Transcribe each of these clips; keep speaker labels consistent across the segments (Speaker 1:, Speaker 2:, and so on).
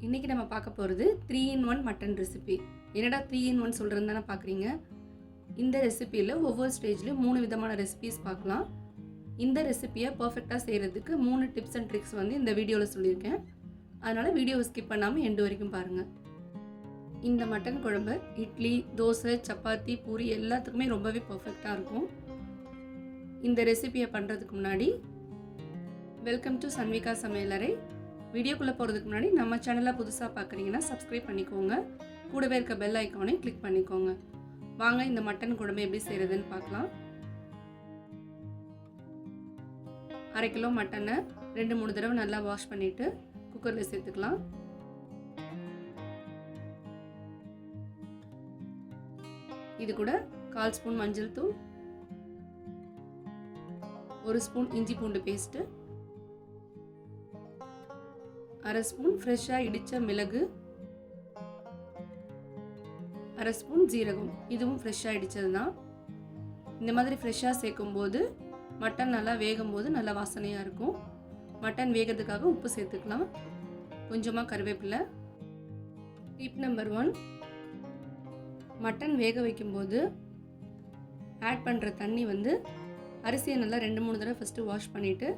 Speaker 1: இன்றைக்கி நம்ம பார்க்க போகிறது 3-in-1 மட்டன் ரெசிபி. என்னடா 3-in-1 சொல்கிறேன்னு தானே பார்க்குறீங்க. இந்த ரெசிப்பியில் ஒவ்வொரு ஸ்டேஜ்லையும் 3 விதமான ரெசிபிஸ் பார்க்கலாம். இந்த ரெசிப்பியை பர்ஃபெக்டாக செய்கிறதுக்கு 3 டிப்ஸ் அண்ட் ட்ரிக்ஸ் வந்து இந்த வீடியோவில் சொல்லியிருக்கேன். அதனால் வீடியோவை ஸ்கிப் பண்ணாமல் எண்டு வரைக்கும் பாருங்கள். இந்த மட்டன் குழம்பு இட்லி, தோசை, சப்பாத்தி, பூரி எல்லாத்துக்குமே ரொம்பவே பர்ஃபெக்டாக இருக்கும். இந்த ரெசிபியை பண்ணுறதுக்கு முன்னாடி வெல்கம் டு சன்விகா சமையலறை. வீடியோக்குள்ளே போகிறதுக்கு முன்னாடி நம்ம சேனலை புதுசாக பார்க்குறீங்கன்னா சப்ஸ்கிரைப் பண்ணிக்கோங்க. கூடவே இருக்க பெல் ஐக்கானை கிளிக் பண்ணிக்கோங்க. வாங்க இந்த மட்டன் குழம்பு எப்படி செய்கிறதுன்னு பார்க்கலாம். 1/2 கிலோ மட்டனை 2-3 தடவை நல்லா வாஷ் பண்ணிவிட்டு குக்கரில் சேர்த்துக்கலாம். இது கூட 1/4 ஸ்பூன் மஞ்சள் தூள், 1 ஸ்பூன் இஞ்சி பூண்டு பேஸ்ட்டு, 1/2 ஸ்பூன் ஃப்ரெஷ்ஷாக இடித்த மிளகு, 1/2 ஸ்பூன் ஜீரகம். இதுவும் ஃப்ரெஷ்ஷாக இடித்தது தான். இந்த மாதிரி ஃப்ரெஷ்ஷாக சேர்க்கும்போது மட்டன் நல்லா வேகும்போது நல்லா வாசனையாக இருக்கும். மட்டன் வேகிறதுக்காக உப்பு சேர்த்துக்கலாம். கொஞ்சமாக கருவேப்பிலை. டிப் நம்பர் 1, மட்டன் வேக வைக்கும்போது ஆட் பண்ணுற தண்ணி வந்து அரிசியை நல்லா 2-3 தடவை ஃபஸ்ட்டு வாஷ் பண்ணிவிட்டு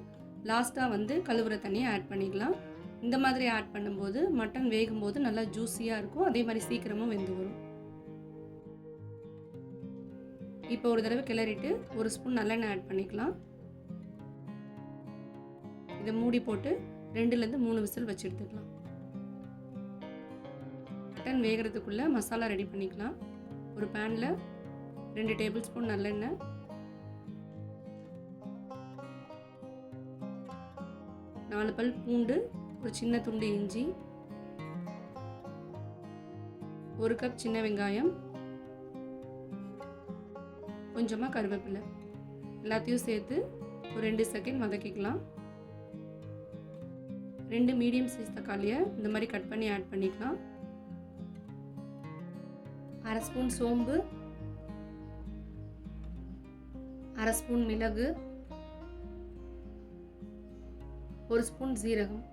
Speaker 1: லாஸ்ட்டாக வந்து கழுவுற தண்ணியை ஆட் பண்ணிக்கலாம். இந்த மாதிரி ஆட் பண்ணும்போது மட்டன் வேகும்போது நல்லா ஜூஸியாக இருக்கும். அதே மாதிரி சீக்கிரமும் வெந்து வரும். இப்போ ஒரு தடவை கிளறிட்டு 1 ஸ்பூன் நல்லெண்ணெய் ஆட் பண்ணிக்கலாம். இதை மூடி போட்டு 2-3 விசில் வச்சு எடுத்துக்கலாம். மட்டன் வேகிறதுக்குள்ளே மசாலா ரெடி பண்ணிக்கலாம். ஒரு பேனில் 2 டேபிள் ஸ்பூன் நல்லெண்ணெய், 4 பல் பூண்டு, ஒரு சின்ன துண்டு இஞ்சி, 1 கப் சின்ன வெங்காயம், கொஞ்சமாக கருவேப்பிலை எல்லாத்தையும் சேர்த்து ஒரு 2 செகண்ட் வதக்கிக்கலாம். 2 மீடியம் சைஸ் தக்காளியை இந்த மாதிரி கட் பண்ணி ஆட் பண்ணிக்கலாம். 1/2 ஸ்பூன் சோம்பு, 1/2 ஸ்பூன் மிளகு, 1 ஸ்பூன் ஜீரகம்.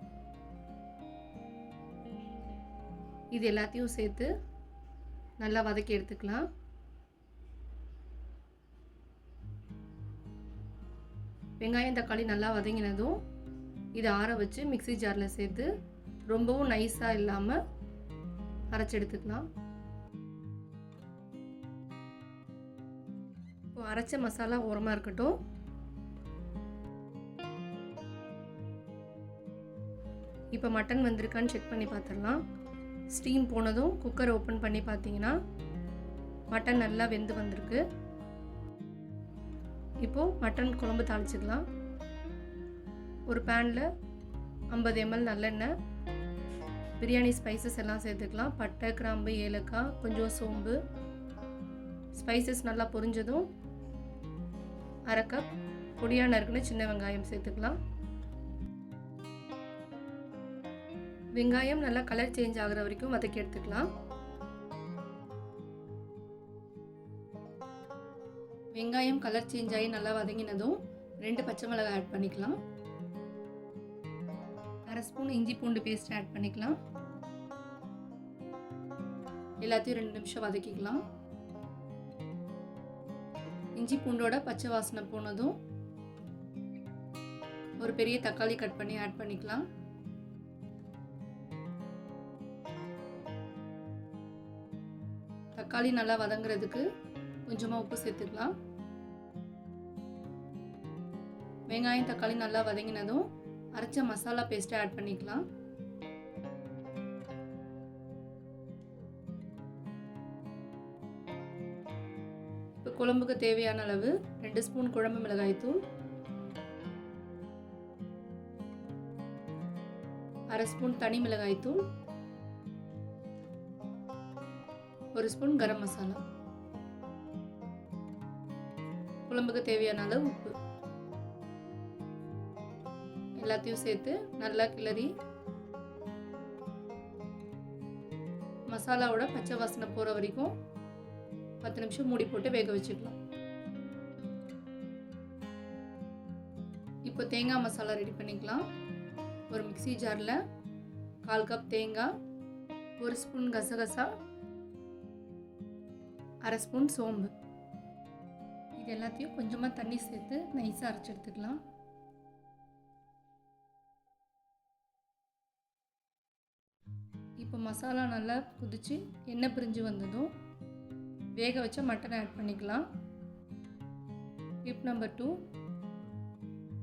Speaker 1: இது எல்லாத்தையும் சேர்த்து நல்லா வதக்கி எடுத்துக்கலாம். வெங்காயம் தக்காளி நல்லா வதங்கினதும் இதை ஆற வச்சு மிக்ஸி ஜாரில் சேர்த்து ரொம்பவும் நைஸாக இல்லாமல் அரைச்சி எடுத்துக்கலாம். இப்போ அரைச்ச மசாலா ஓரமாக இருக்கட்டும். இப்போ மட்டன் வந்திருக்கான்னு செக் பண்ணி பார்த்துடலாம். ஸ்டீம் போனதும் குக்கரை ஓப்பன் பண்ணி பார்த்தீங்கன்னா மட்டன் நல்லா வெந்து வந்திருக்கு. இப்போது மட்டன் குழம்பு தாளிச்சிக்கலாம். ஒரு பேனில் 50 ml நல்லெண்ணெய், பிரியாணி ஸ்பைசஸ் எல்லாம் சேர்த்துக்கலாம். பட்டை, கிராம்பு, ஏலக்காய், கொஞ்சம் சோம்பு. ஸ்பைசஸ் நல்லா பொரிஞ்சதும் 1/2 கப் பொடியாக நறுக்குன்னு சின்ன வெங்காயம் சேர்த்துக்கலாம். வெங்காயம் நல்லா கலர் சேஞ்ச் ஆகிற வரைக்கும் வதக்கி எடுத்துக்கலாம். வெங்காயம் கலர் சேஞ்ச் ஆகி நல்லா வதங்கினதும் 2 பச்சை மிளகாய் ஆட் பண்ணிக்கலாம். 1/2 ஸ்பூன் இஞ்சி பூண்டு பேஸ்ட் ஆட் பண்ணிக்கலாம். எல்லாத்தையும் 2 நிமிஷம் வதக்கிக்கலாம். இஞ்சி பூண்டோட பச்சை வாசனை போனதும் ஒரு பெரிய தக்காளி கட் பண்ணி ஆட் பண்ணிக்கலாம். தக்காளி நல்லா வதங்குறதுக்கு கொஞ்சமாக உப்பு சேர்த்துக்கலாம். வெங்காயம் தக்காளி நல்லா வதங்கினதும் அரைச்ச மசாலா பேஸ்ட்டை ஆட் பண்ணிக்கலாம். இப்போ குழம்புக்கு தேவையான அளவு 2 ஸ்பூன் குழம்பு மிளகாய் தூள், 1/2 ஸ்பூன் தனி மிளகாய் தூள், 1 ஸ்பூன் கரம் மசாலா, குழம்புக்கு தேவையான அளவு உப்பு எல்லாத்தையும் சேர்த்து நல்லா கிளறி மசாலாவோட பச்சை வாசனை போகிற வரைக்கும் 10 நிமிஷம் மூடி போட்டு வேக வச்சுக்கலாம். இப்போ தேங்காய் மசாலா ரெடி பண்ணிக்கலாம். ஒரு மிக்ஸி ஜாரில் 1/4 கப் தேங்காய், 1 ஸ்பூன் கசகசா, 1/2 ஸ்பூன் சோம்பு. இது எல்லாத்தையும் கொஞ்சமாக தண்ணி சேர்த்து நைஸாக அரைச்சி எடுத்துக்கலாம். இப்போ மசாலா நல்லா கொதிச்சு எண்ணெய் பிரிஞ்சு வந்ததும் வேக வச்ச மட்டனை ஆட் பண்ணிக்கலாம். டிப் நம்பர் 2,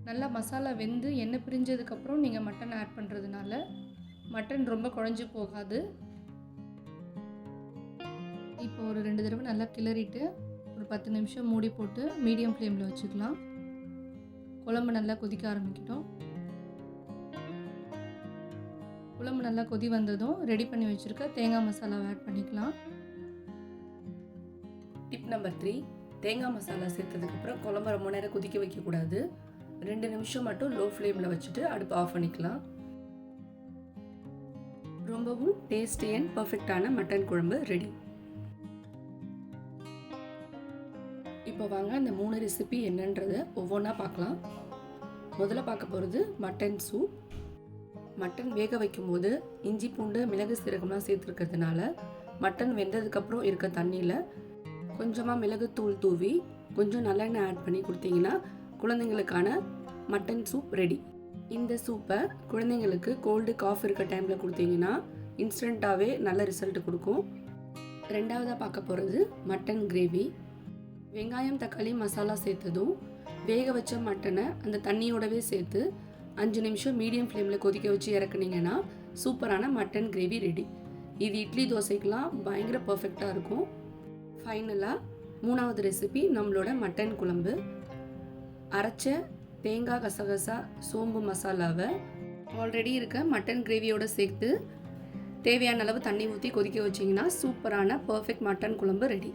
Speaker 1: நல்லா மசாலா வெந்து எண்ணெய் பிரிஞ்சதுக்கப்புறம் நீங்கள் மட்டன் ஆட் பண்ணுறதுனால மட்டன் ரொம்ப குழஞ்சி போகாது. இப்போ ஒரு 2 தடவை நல்லா கிளறிட்டு ஒரு 10 நிமிஷம் மூடி போட்டு மீடியம் ஃப்ளேமில் வச்சுக்கலாம். குழம்பு நல்லா கொதிக்க ஆரம்பிக்கட்டும். குழம்பு நல்லா கொதி வந்ததும் ரெடி பண்ணி வச்சுருக்க தேங்காய் மசாலாவை ஆட் பண்ணிக்கலாம். டிப் நம்பர் 3, தேங்காய் மசாலா சேர்த்ததுக்கப்புறம் குழம்பு ரொம்ப நேரம் கொதிக்க வைக்கக்கூடாது. 2 நிமிஷம் மட்டும் லோ ஃப்ளேமில் வச்சுட்டு அடுப்பு ஆஃப் பண்ணிக்கலாம். ரொம்பவும் டேஸ்டி அண்ட் பர்ஃபெக்டான மட்டன் குழம்பு ரெடி. இப்போ வாங்க அந்த 3 ரெசிபி என்னன்றதை ஒவ்வொன்றா பார்க்கலாம். முதல்ல பார்க்க போகிறது மட்டன் சூப். மட்டன் வேக வைக்கும்போது இஞ்சி பூண்டு மிளகு சீரகம்லாம் சேர்த்துருக்கிறதுனால மட்டன் வெந்ததுக்கப்புறம் இருக்க தண்ணியில் கொஞ்சமாக மிளகுத்தூள் தூவி கொஞ்சம் நல்லெண்ணெய் ஆட் பண்ணி கொடுத்தீங்கன்னா குழந்தைங்களுக்கான மட்டன் சூப் ரெடி. இந்த சூப்பை குழந்தைங்களுக்கு கோல்டு காஃப் இருக்க டைமில் கொடுத்தீங்கன்னா இன்ஸ்டண்ட்டாகவே நல்ல ரிசல்ட் கொடுக்கும். ரெண்டாவதாக பார்க்க போகிறது மட்டன் கிரேவி. வெங்காயம் தக்காளி மசாலா சேர்த்ததும் வேக வச்ச மட்டனை அந்த தண்ணியோடவே சேர்த்து 5 நிமிஷம் மீடியம் ஃப்ளேமில் கொதிக்க வச்சு இறக்குனீங்கன்னா சூப்பரான மட்டன் கிரேவி ரெடி. இது இட்லி தோசைக்கெலாம் பயங்கர பர்ஃபெக்டாக இருக்கும். ஃபைனலாக 3வது ரெசிபி நம்மளோட மட்டன் குழம்பு. அரைச்ச தேங்காய் கசகசா சோம்பு மசாலாவை ஆல்ரெடி இருக்க மட்டன் கிரேவியோடு சேர்த்து தேவையான அளவு தண்ணி ஊற்றி கொதிக்க வச்சிங்கன்னா சூப்பரான பர்ஃபெக்ட் மட்டன் குழம்பு ரெடி.